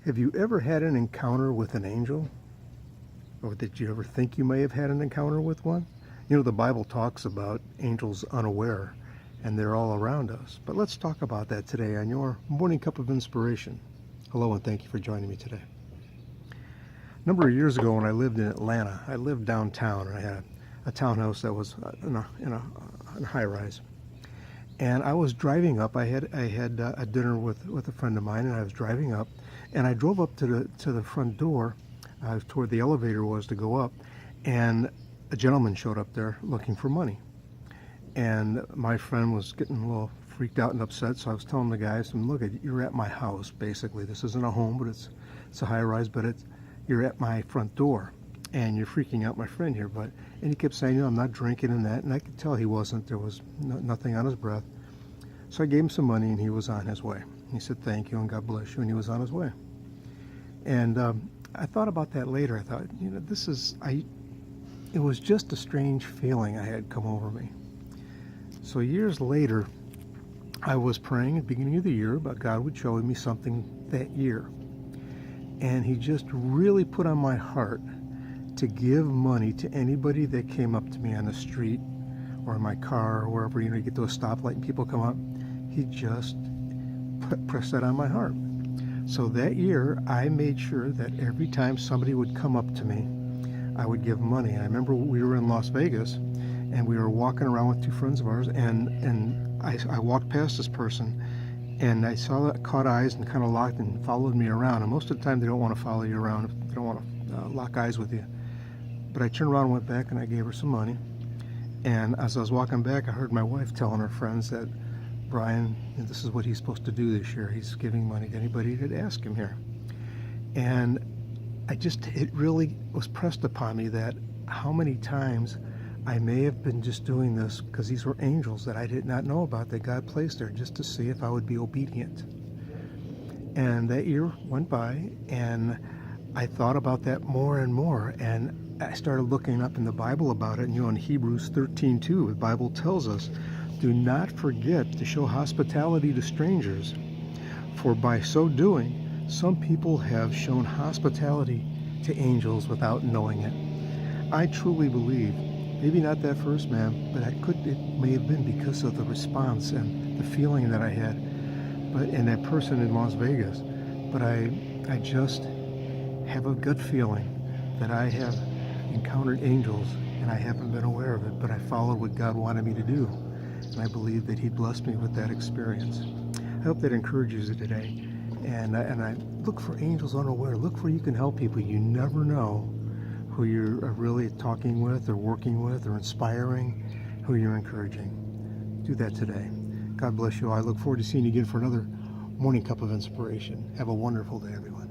Have you ever had an encounter with an angel? Or did you ever think you may have had an encounter with one? You know, the Bible talks about angels unaware, and they're all around us. But let's talk about that today on your Morning Cup of Inspiration. Hello, and thank you for joining me today. A number of years ago when I lived in Atlanta, I lived downtown, and I had a townhouse that was in a high rise. And I was driving up. I had a dinner with a friend of mine, and I was driving up, and I drove up to the front door, toward the elevator was to go up, and a gentleman showed up there looking for money. And my friend was getting a little freaked out and upset, so I was telling the guys, "Look, you're at my house. Basically, this isn't a home, but it's a high rise, but you're at my front door, and you're freaking out my friend here." And he kept saying, "I'm not drinking," and that, and I could tell he wasn't. There was nothing on his breath. So I gave him some money, and he was on his way. He said, "Thank you, and God bless you," and he was on his way. And I thought about that later. I thought, it was just a strange feeling I had come over me. So years later, I was praying at the beginning of the year about God would show me something that year. And he just really put on my heart to give money to anybody that came up to me on the street or in my car or wherever, you get to a stoplight and people come up. He just pressed that on my heart. So that year, I made sure that every time somebody would come up to me, I would give money. And I remember we were in Las Vegas, and we were walking around with two friends of ours, and I walked past this person, and I saw that, caught eyes, and kind of locked and followed me around. And most of the time, they don't want to follow you around. They don't want to lock eyes with you. But I turned around and went back, and I gave her some money. And as I was walking back, I heard my wife telling her friends that, "Brian, this is what he's supposed to do this year. He's giving money to anybody that asks him here." And it really was pressed upon me that how many times I may have been just doing this because these were angels that I did not know about that God placed there just to see if I would be obedient. And that year went by, and I thought about that more and more, and I started looking up in the Bible about it. And in Hebrews 13:2, the Bible tells us, "Do not forget to show hospitality to strangers, for by so doing, some people have shown hospitality to angels without knowing it." I truly believe, maybe not that first man, but it may have been because of the response and the feeling that I had, and that person in Las Vegas. But I just have a gut feeling that I have encountered angels, and I haven't been aware of it, but I followed what God wanted me to do. And I believe that he blessed me with that experience. I hope that encourages you today. And I look for angels unaware. Look where you can help people. You never know who you're really talking with or working with or inspiring, who you're encouraging. Do that today. God bless you all. I look forward to seeing you again for another Morning Cup of Inspiration. Have a wonderful day, everyone.